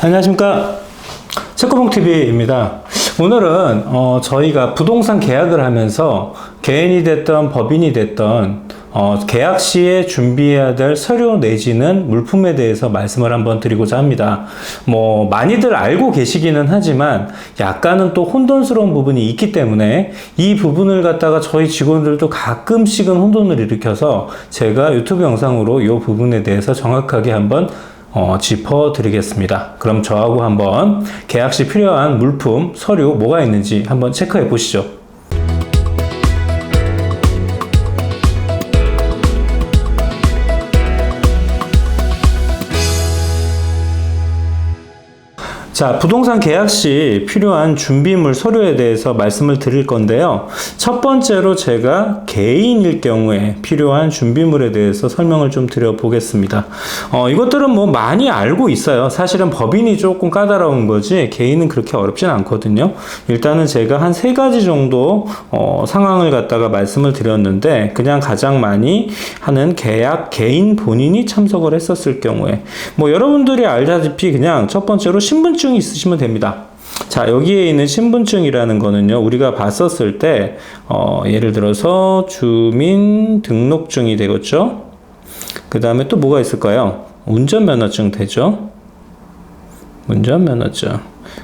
안녕하십니까. 체코봉TV입니다. 오늘은 저희가 부동산 계약을 하면서 개인이 됐던 법인이 됐던 계약 시에 준비해야 될 서류 내지는 물품에 대해서 말씀을 한번 드리고자 합니다. 많이들 알고 계시기는 하지만 약간은 또 혼돈스러운 부분이 있기 때문에 이 부분을 갖다가 저희 직원들도 가끔씩은 혼돈을 일으켜서 제가 유튜브 영상으로 이 부분에 대해서 정확하게 한번 짚어드리겠습니다. 그럼 저하고 한번 계약 시 필요한 물품, 서류 뭐가 있는지 한번 체크해 보시죠. 자, 부동산 계약 시 필요한 준비물 서류에 대해서 말씀을 드릴 건데요. 첫 번째로 제가 개인일 경우에 필요한 준비물에 대해서 설명을 좀 드려보겠습니다. 이것들은 많이 알고 있어요. 사실은 법인이 조금 까다로운 거지 개인은 그렇게 어렵진 않거든요. 일단은 제가 한 3가지 정도 상황을 갖다가 말씀을 드렸는데, 그냥 가장 많이 하는 계약, 개인 본인이 참석을 했었을 경우에 여러분들이 알다시피 그냥 첫 번째로 신분증 있으시면 됩니다. 자, 여기에 있는 신분증이라는 거는요, 우리가 봤었을 때 예를 들어서 주민등록증이 되겠죠. 그 다음에 또 뭐가 있을까요? 운전면허증 되죠. 운전면허증.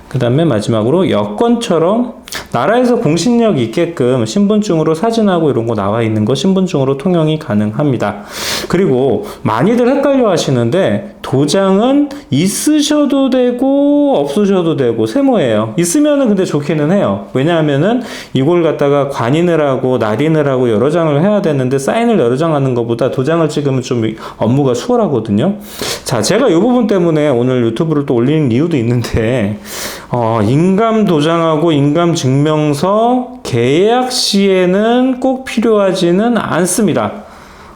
그 다음에 마지막으로 여권처럼 나라에서 공신력 있게끔 신분증으로 사진하고 이런 거 나와 있는 거 신분증으로 통용이 가능합니다. 그리고 많이들 헷갈려 하시는데, 도장은 있으셔도 되고 없으셔도 되고 세모예요. 있으면은 근데 좋기는 해요. 왜냐하면은 이걸 갖다가 관인을 하고 날인을 하고 여러 장을 해야 되는데, 사인을 여러 장 하는 것보다 도장을 찍으면 좀 업무가 수월하거든요. 자, 제가 이 부분 때문에 오늘 유튜브를 또 올리는 이유도 있는데, 인감 도장하고 인감 증명서 계약 시에는 꼭 필요하지는 않습니다.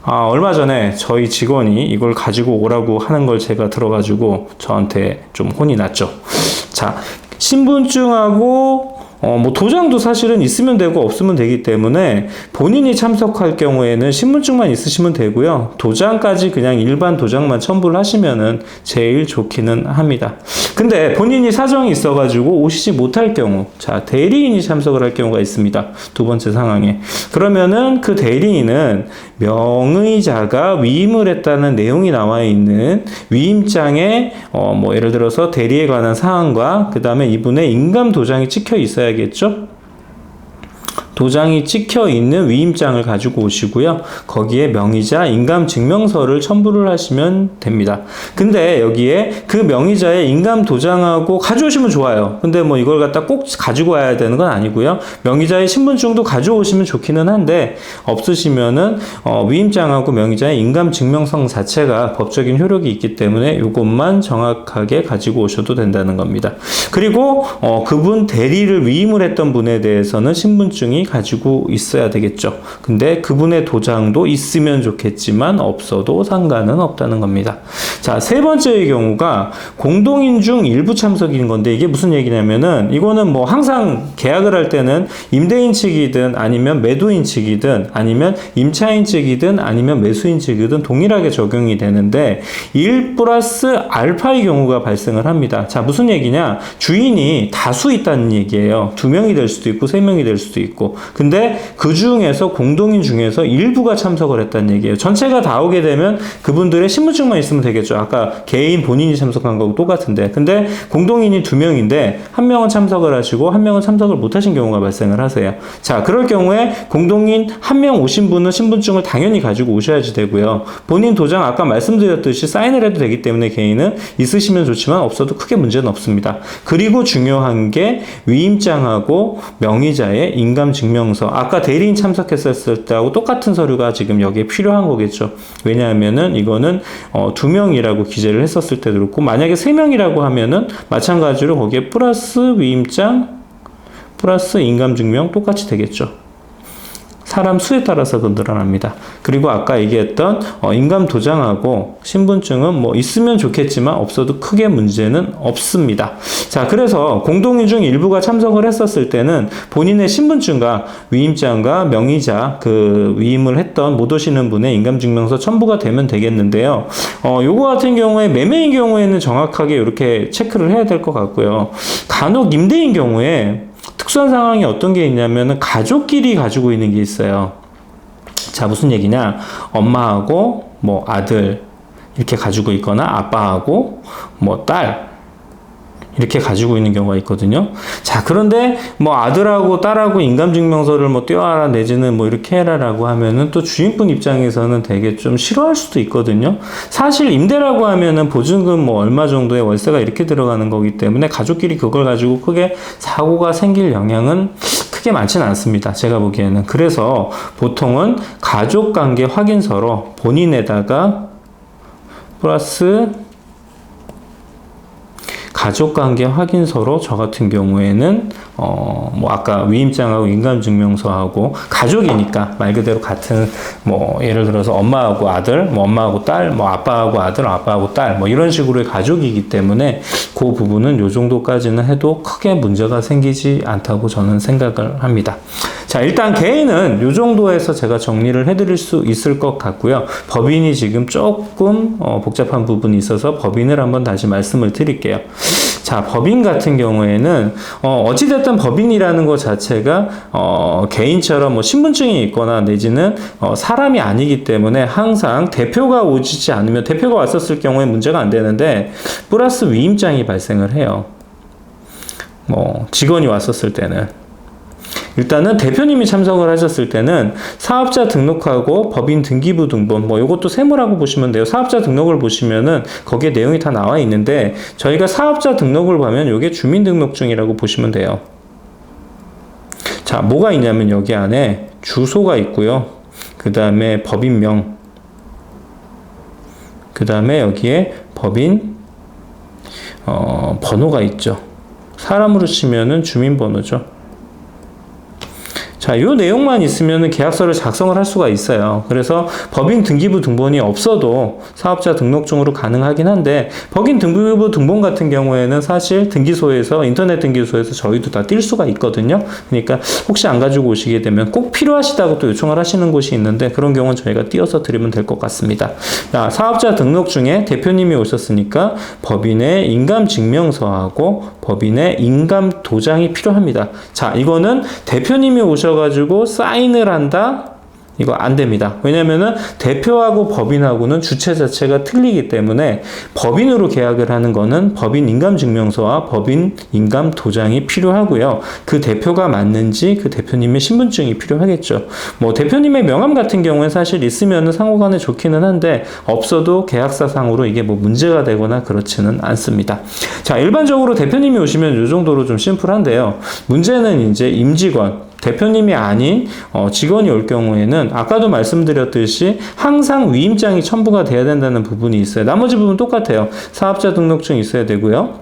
얼마 전에 저희 직원이 이걸 가지고 오라고 하는 걸 제가 들어가지고 저한테 좀 혼이 났죠. 자, 신분증하고 도장도 사실은 있으면 되고 없으면 되기 때문에 본인이 참석할 경우에는 신분증만 있으시면 되고요. 도장까지 그냥 일반 도장만 첨부를 하시면은 제일 좋기는 합니다. 근데 본인이 사정이 있어가지고 오시지 못할 경우, 자, 대리인이 참석을 할 경우가 있습니다. 두 번째 상황에. 그러면은 그 대리인은 명의자가 위임을 했다는 내용이 나와 있는 위임장에 예를 들어서 대리에 관한 사항과 그 다음에 이분의 인감 도장이 찍혀 있어야겠죠? 도장이 찍혀 있는 위임장을 가지고 오시고요. 거기에 명의자 인감증명서를 첨부를 하시면 됩니다. 근데 여기에 그 명의자의 인감 도장하고 가져오시면 좋아요. 근데 이걸 갖다 꼭 가지고 와야 되는 건 아니고요. 명의자의 신분증도 가져오시면 좋기는 한데, 없으시면은 위임장하고 명의자의 인감증명서 자체가 법적인 효력이 있기 때문에 이것만 정확하게 가지고 오셔도 된다는 겁니다. 그리고 그분 대리를 위임을 했던 분에 대해서는 신분증이 가지고 있어야 되겠죠. 근데 그분의 도장도 있으면 좋겠지만 없어도 상관은 없다는 겁니다. 자, 세 번째의 경우가 공동인 중 일부 참석인 건데, 이게 무슨 얘기냐면은, 이거는 항상 계약을 할 때는 임대인 측이든 아니면 매도인 측이든 아니면 임차인 측이든 아니면 매수인 측이든 동일하게 적용이 되는데, 1 플러스 알파의 경우가 발생을 합니다. 자, 무슨 얘기냐? 주인이 다수 있다는 얘기예요. 2명이 될 수도 있고 3명이 될 수도 있고. 근데 그 중에서 공동인 중에서 일부가 참석을 했다는 얘기예요. 전체가 다 오게 되면 그분들의 신분증만 있으면 되겠죠. 아까 개인 본인이 참석한 거하고 똑같은데, 근데 공동인이 2명인데 1명은 참석을 하시고 1명은 참석을 못 하신 경우가 발생을 하세요. 자, 그럴 경우에 공동인 1명 오신 분은 신분증을 당연히 가지고 오셔야지 되고요. 본인 도장 아까 말씀드렸듯이 사인을 해도 되기 때문에 개인은 있으시면 좋지만 없어도 크게 문제는 없습니다. 그리고 중요한 게 위임장하고 명의자의 인감증명서, 아까 대리인 참석했었을 때하고 똑같은 서류가 지금 여기에 필요한 거겠죠. 왜냐하면은 이거는 2명이라고 기재를 했었을 때도 그렇고, 만약에 3명이라고 하면은 마찬가지로 거기에 플러스 위임장 플러스 인감증명 똑같이 되겠죠. 사람 수에 따라서도 늘어납니다. 그리고 아까 얘기했던 인감 도장하고 신분증은 뭐 있으면 좋겠지만 없어도 크게 문제는 없습니다. 자, 그래서 공동인 중 일부가 참석을 했었을 때는 본인의 신분증과 위임장과 명의자 그 위임을 했던 못 오시는 분의 인감증명서 첨부가 되면 되겠는데요. 요거 같은 경우에 매매인 경우에는 정확하게 이렇게 체크를 해야 될 것 같고요. 간혹 임대인 경우에 특수한 상황이 어떤 게 있냐면은 가족끼리 가지고 있는 게 있어요. 자, 무슨 얘기냐? 엄마하고 뭐 아들 이렇게 가지고 있거나 아빠하고 뭐 딸 이렇게 가지고 있는 경우가 있거든요. 자, 그런데 뭐 아들하고 딸하고 인감증명서를 뭐 떼어라 내지는 뭐 이렇게 해라라고 하면은 또 주인분 입장에서는 되게 좀 싫어할 수도 있거든요. 사실 임대라고 하면은 보증금 뭐 얼마 정도의 월세가 이렇게 들어가는 거기 때문에 가족끼리 그걸 가지고 크게 사고가 생길 영향은 크게 많지는 않습니다. 제가 보기에는. 그래서 보통은 가족관계 확인서로 본인에다가 플러스 가족관계 확인서로 저 같은 경우에는 뭐 아까 위임장하고 인감증명서하고 가족이니까 말 그대로 같은 뭐 예를 들어서 엄마하고 아들, 뭐 엄마하고 딸, 뭐 아빠하고 아들, 아빠하고 딸 뭐 이런 식으로의 가족이기 때문에 그 부분은 요 정도까지는 해도 크게 문제가 생기지 않다고 저는 생각을 합니다. 자, 일단 개인은 요 정도에서 제가 정리를 해드릴 수 있을 것 같고요. 법인이 지금 조금 복잡한 부분이 있어서 법인을 한번 다시 말씀을 드릴게요. 자, 법인 같은 경우에는 어찌됐든 법인이라는 것 자체가 개인처럼 뭐 신분증이 있거나 내지는 사람이 아니기 때문에 항상 대표가 오지 않으면 대표가 왔었을 경우에 문제가 안 되는데 플러스 위임장이 발생을 해요. 뭐 직원이 왔었을 때는 일단은 대표님이 참석을 하셨을 때는 사업자 등록하고 법인 등기부 등본 뭐 이것도 세무라고 보시면 돼요. 사업자 등록을 보시면은 거기에 내용이 다 나와 있는데 저희가 사업자 등록을 보면 이게 주민등록증이라고 보시면 돼요. 자, 뭐가 있냐면 여기 안에 주소가 있고요. 그 다음에 법인명, 그 다음에 여기에 법인 번호가 있죠. 사람으로 치면은 주민번호죠. 자, 이 내용만 있으면 계약서를 작성을 할 수가 있어요. 그래서 법인 등기부 등본이 없어도 사업자 등록증으로 가능하긴 한데 법인 등기부 등본 같은 경우에는 사실 등기소에서 인터넷 등기소에서 저희도 다 뛸 수가 있거든요. 그러니까 혹시 안 가지고 오시게 되면 꼭 필요하시다고 또 요청을 하시는 곳이 있는데 그런 경우는 저희가 띄어서 드리면 될 것 같습니다. 자, 사업자 등록증에 대표님이 오셨으니까 법인의 인감증명서하고 법인의 인감도장이 필요합니다. 자, 이거는 대표님이 오셔가지고 사인을 한다? 이거 안 됩니다. 왜냐면은 대표하고 법인하고는 주체 자체가 틀리기 때문에 법인으로 계약을 하는 거는 법인 인감증명서와 법인 인감도장이 필요하고요. 그 대표가 맞는지 그 대표님의 신분증이 필요하겠죠. 뭐 대표님의 명함 같은 경우는 사실 있으면은 상호간에 좋기는 한데 없어도 계약사상으로 이게 뭐 문제가 되거나 그렇지는 않습니다. 자, 일반적으로 대표님이 오시면 이 정도로 좀 심플한데요. 문제는 이제 임직원, 대표님이 아닌 직원이 올 경우에는 아까도 말씀드렸듯이 항상 위임장이 첨부가 돼야 된다는 부분이 있어요. 나머지 부분 똑같아요. 사업자 등록증 있어야 되고요.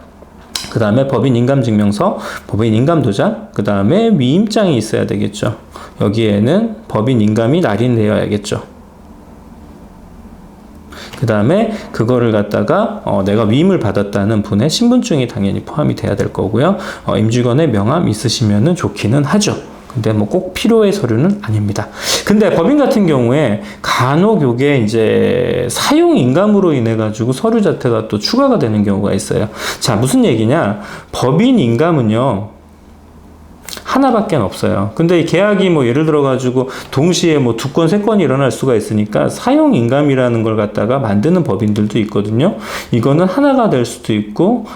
그 다음에 법인 인감증명서, 법인 인감도장, 그 다음에 위임장이 있어야 되겠죠. 여기에는 법인 인감이 날인되어야겠죠. 그 다음에 그거를 갖다가 내가 위임을 받았다는 분의 신분증이 당연히 포함이 돼야 될 거고요. 임직원의 명함 있으시면은 좋기는 하죠. 근데 뭐 꼭 필요의 서류는 아닙니다. 근데 법인 같은 경우에 간혹 요게 이제 사용 인감으로 인해 가지고 서류 자체가 또 추가가 되는 경우가 있어요. 자, 무슨 얘기냐? 법인 인감은요, 하나밖에 없어요. 근데 이 계약이 뭐 예를 들어 가지고 동시에 뭐 2건, 3건이 일어날 수가 있으니까 사용 인감이라는 걸 갖다가 만드는 법인들도 있거든요. 이거는 하나가 될 수도 있고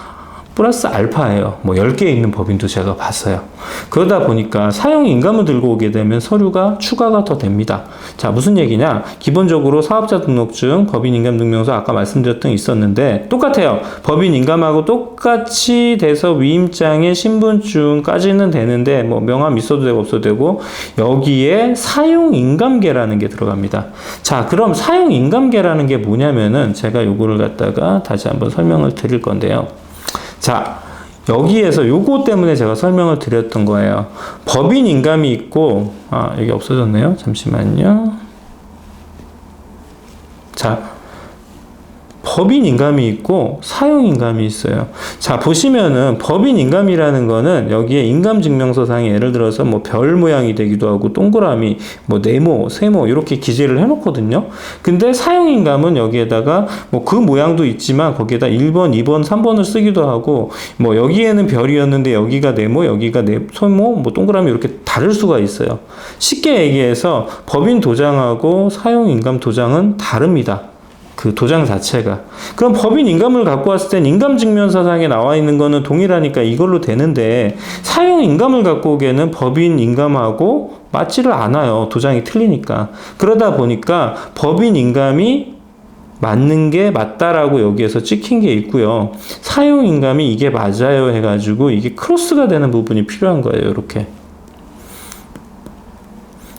플러스 알파예요. 뭐 10개 있는 법인도 제가 봤어요. 그러다 보니까 사용 인감을 들고 오게 되면 서류가 추가가 더 됩니다. 자, 무슨 얘기냐? 기본적으로 사업자 등록증, 법인 인감 증명서 아까 말씀드렸던 게 있었는데 똑같아요. 법인 인감하고 똑같이 돼서 위임장에 신분증까지는 되는데 뭐 명함 있어도 되고 없어도 되고 여기에 사용 인감계라는 게 들어갑니다. 자, 그럼 사용 인감계라는 게 뭐냐면은 제가 요거를 갖다가 다시 한번 설명을 드릴 건데요. 자, 여기에서 요거 때문에 제가 설명을 드렸던 거예요. 법인 인감이 있고, 여기 없어졌네요. 잠시만요. 자, 법인 인감이 있고 사용 인감이 있어요. 자, 보시면은 법인 인감이라는 거는 여기에 인감증명서상에 예를 들어서 뭐 별 모양이 되기도 하고 동그라미, 뭐 네모, 세모 이렇게 기재를 해놓거든요. 근데 사용 인감은 여기에다가 뭐 그 모양도 있지만 거기에다 1번, 2번, 3번을 쓰기도 하고 뭐 여기에는 별이었는데 여기가 네모, 여기가 세모, 뭐 동그라미 이렇게 다를 수가 있어요. 쉽게 얘기해서 법인 도장하고 사용 인감 도장은 다릅니다. 그 도장 자체가. 그럼 법인 인감을 갖고 왔을 땐 인감증명서상에 나와 있는 거는 동일하니까 이걸로 되는데 사용 인감을 갖고 오기에는 법인 인감하고 맞지를 않아요. 도장이 틀리니까. 그러다 보니까 법인 인감이 맞는 게 맞다라고 여기에서 찍힌 게 있고요. 사용 인감이 이게 맞아요 해가지고 이게 크로스가 되는 부분이 필요한 거예요. 이렇게.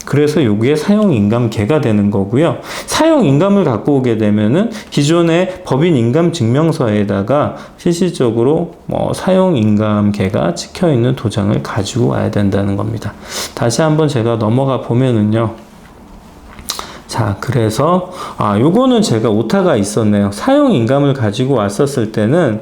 그래서 여기에 사용인감계가 되는 거고요. 사용인감을 갖고 오게 되면은 기존의 법인 인감 증명서에다가 실질적으로 사용인감계가 찍혀 있는 도장을 가지고 와야 된다는 겁니다. 다시 한번 제가 넘어가 보면은요. 자, 그래서 요거는 제가 오타가 있었네요. 사용인감을 가지고 왔었을 때는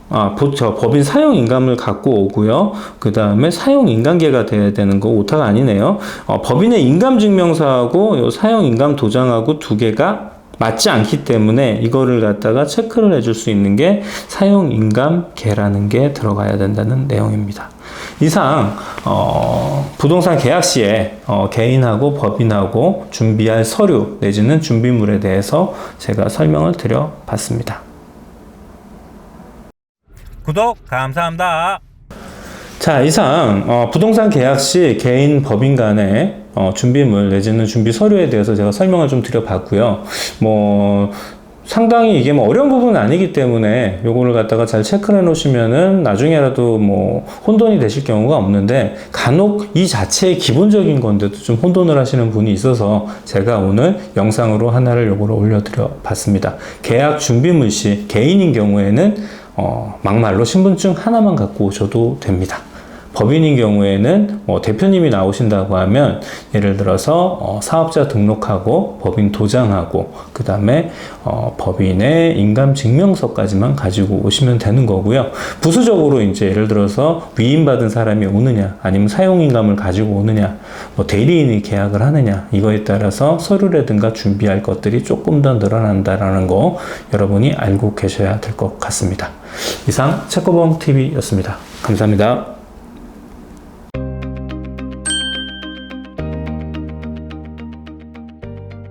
법인 사용인감을 갖고 오고요. 그 다음에 사용인감계가 돼야 되는 거 오타가 아니네요. 법인의 인감증명서하고 요 사용인감 도장하고 두 개가 맞지 않기 때문에 이거를 갖다가 체크를 해줄 수 있는 게 사용인감계라는 게 들어가야 된다는 내용입니다. 이상 부동산 계약 시에 개인하고 법인하고 준비할 서류 내지는 준비물에 대해서 제가 설명을 드려봤습니다. 구독 감사합니다. 자, 이상 부동산 계약 시 개인 법인 간의 준비물 내지는 준비 서류에 대해서 제가 설명을 좀 드려봤고요. 상당히 이게 어려운 부분은 아니기 때문에 요거를 갖다가 잘 체크를 해 놓으시면은 나중에라도 혼돈이 되실 경우가 없는데 간혹 이 자체의 기본적인 건데도 좀 혼돈을 하시는 분이 있어서 제가 오늘 영상으로 하나를 요거를 올려드려 봤습니다. 계약 준비물 시 개인인 경우에는 막말로 신분증 하나만 갖고 오셔도 됩니다. 법인인 경우에는 대표님이 나오신다고 하면 예를 들어서 사업자 등록하고 법인 도장하고 그 다음에 법인의 인감증명서까지만 가지고 오시면 되는 거고요. 부수적으로 이제 예를 들어서 위임받은 사람이 오느냐 아니면 사용인감을 가지고 오느냐 대리인이 계약을 하느냐 이거에 따라서 서류라든가 준비할 것들이 조금 더 늘어난다라는 거 여러분이 알고 계셔야 될 것 같습니다. 이상 채권봉TV였습니다. 감사합니다.